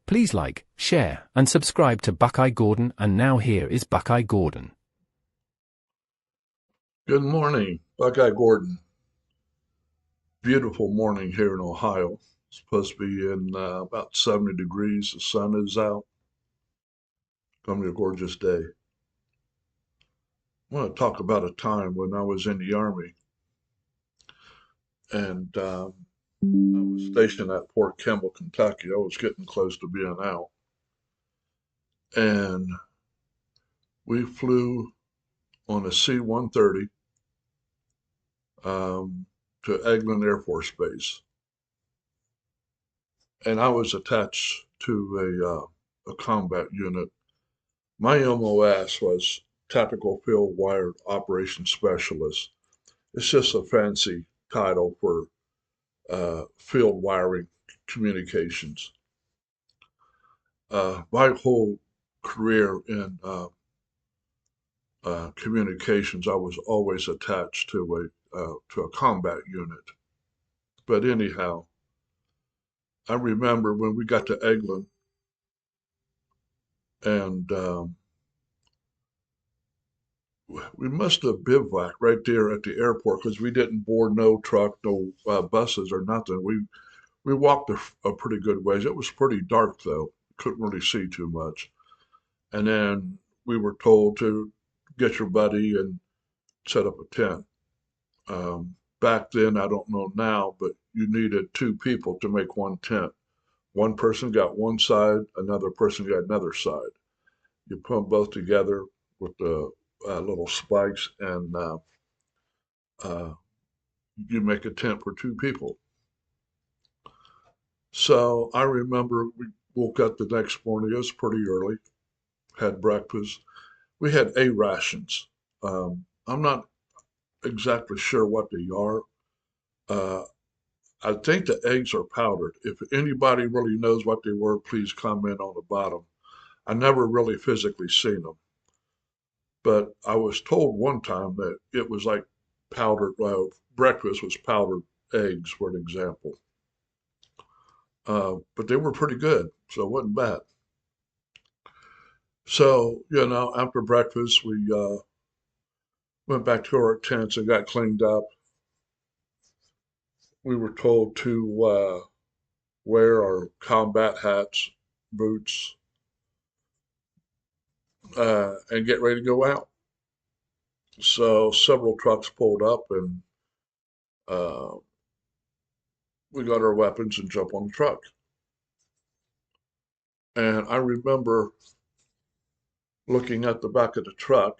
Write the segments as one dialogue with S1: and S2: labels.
S1: Please like, share, and subscribe to Buckeye Gordon. And now here is Buckeye Gordon.
S2: Good morning, Buckeye Gordon. Beautiful morning here in Ohio. It's supposed to be in about 70 degrees. The sun is out. Gonna be a gorgeous day. I want to talk about a time when I was in the Army and I was stationed at Fort Campbell, Kentucky. I was getting close to being out. And we flew on a C-130 to Eglin Air Force Base. And I was attached to a combat unit. My MOS was Tactical Field Wired Operations Specialist. It's just a fancy title for field wiring communications. My whole career in communications, I was always attached to a combat unit. But anyhow, I remember when we got to Eglin and we must have bivouacked right there at the airport because we didn't board no truck, no buses or nothing. We walked a pretty good ways. It was pretty dark though. Couldn't really see too much. And then we were told to get your buddy and set up a tent. Back then, I don't know now, but you needed two people to make one tent. One person got one side, another person got another side. You put them both together with the little spikes, and uh, you make a tent for two people. So I remember we woke up the next morning. It was pretty early. Had breakfast. We had A rations. I'm not exactly sure what they are. Uh, I think the eggs are powdered. If anybody really knows what they were, please comment on the bottom. I never really physically seen them, but I was told one time that it was like powdered, breakfast was powdered eggs, for an example. But they were pretty good, so it wasn't bad. So, after breakfast, we went back to our tents and got cleaned up. We were told to wear our combat hats, boots, and get ready to go out. So several trucks pulled up and uh, we got our weapons and jumped on the truck. And I remember looking at the back of the truck.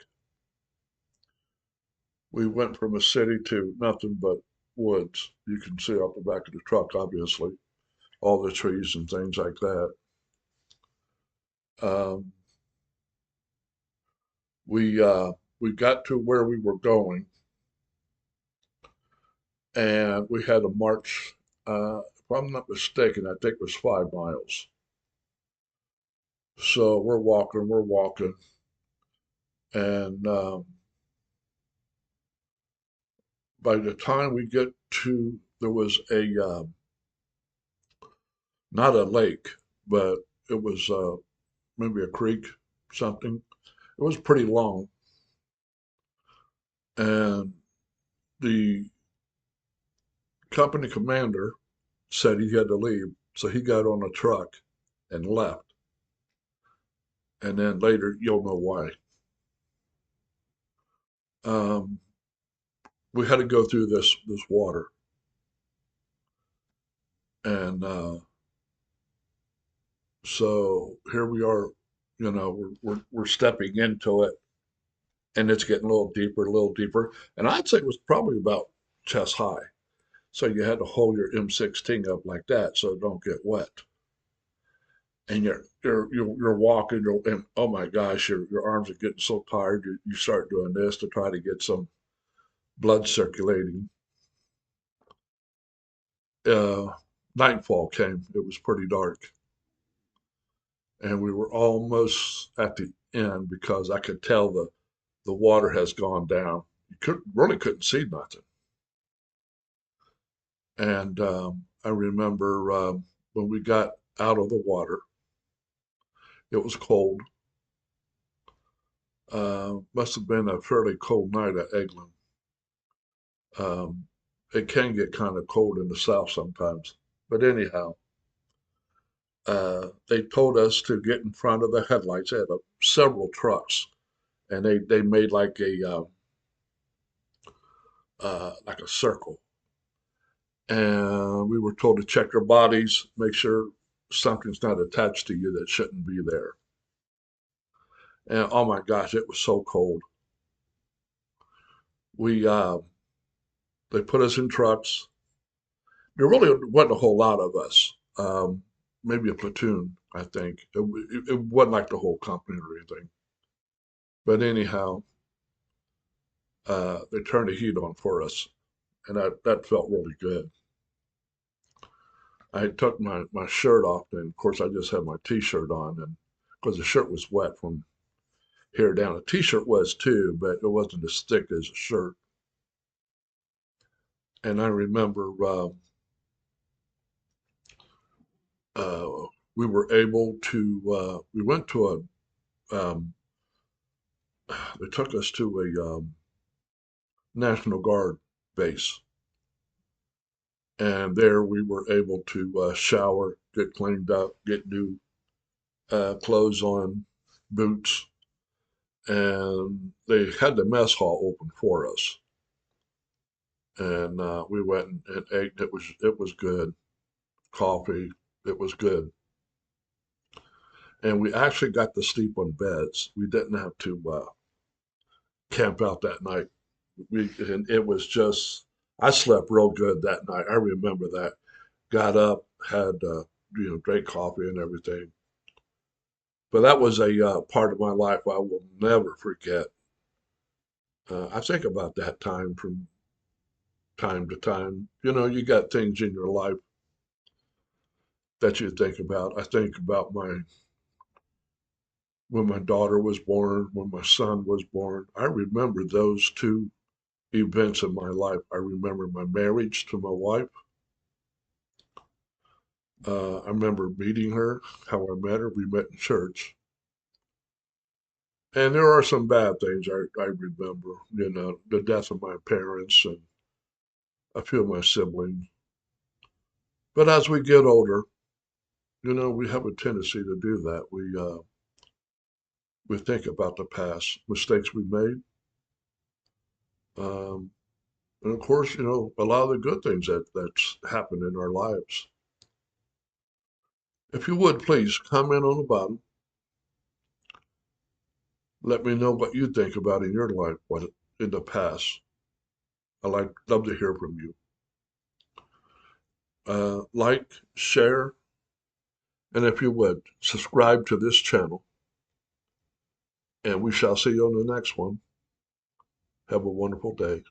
S2: We went from a city to nothing but woods. You can see out the back of the truck, obviously, all the trees and things like that. Um, we got to where we were going, and we had a march. If I'm not mistaken, I think it was 5 miles. So we're walking, and by the time we get to, there was not a lake, but it was maybe a creek, something. It was pretty long, and the company commander said he had to leave, so he got on a truck and left. And then later, you'll know why. Um, we had to go through this water, and so here we are. We're stepping into it, and it's getting a little deeper, and I'd say it was probably about chest high. So you had to hold your M16 up like that so it don't get wet. And you're walking, and oh my gosh, your arms are getting so tired. You start doing this to try to get some blood circulating. Uh, Nightfall came. It was pretty dark, and we were almost at the end because I could tell the water has gone down. You couldn't see nothing. And I remember when we got out of the water, It was cold. Must have been a fairly cold night at Eglin. Um, it can get kind of cold in the south sometimes. But anyhow, they told us to get in front of the headlights. They had several trucks, and they made like a circle. And we were told to check our bodies, make sure something's not attached to you that shouldn't be there. And oh my gosh, it was so cold. We they put us in trucks. There really wasn't a whole lot of us. Maybe a platoon, I think. It wasn't like the whole company or anything. But anyhow, they turned the heat on for us, and that felt really good. I took my shirt off, and of course I just had my t-shirt on, and because the shirt was wet from here down. A t-shirt was too, but it wasn't as thick as a shirt. And I remember uh, we were able to we went to they took us to a National Guard base, and there we were able to shower, get cleaned up, get new clothes on, boots, and they had the mess hall open for us. And we went and ate. It was good. Coffee. It was good. And we actually got to sleep on beds. We didn't have to camp out that night. And it was just I slept real good that night. I remember that. Got up, had drank coffee and everything. But that was a part of my life I will never forget. I think about that time from time to time. You got things in your life that you think about. I think about my when my daughter was born, when my son was born. I remember those two events in my life. I remember my marriage to my wife. I remember meeting her, how I met her. We met in church. And there are some bad things I remember, the death of my parents and a few of my siblings. But as we get older, we have a tendency to do that. We think about the past mistakes we made. Um, and of course, a lot of the good things that's happened in our lives. If you would please comment on the bottom. Let me know what you think about in your life, what in the past. Love to hear from you. Like, share, and if you would, subscribe to this channel. And we shall see you on the next one. Have a wonderful day.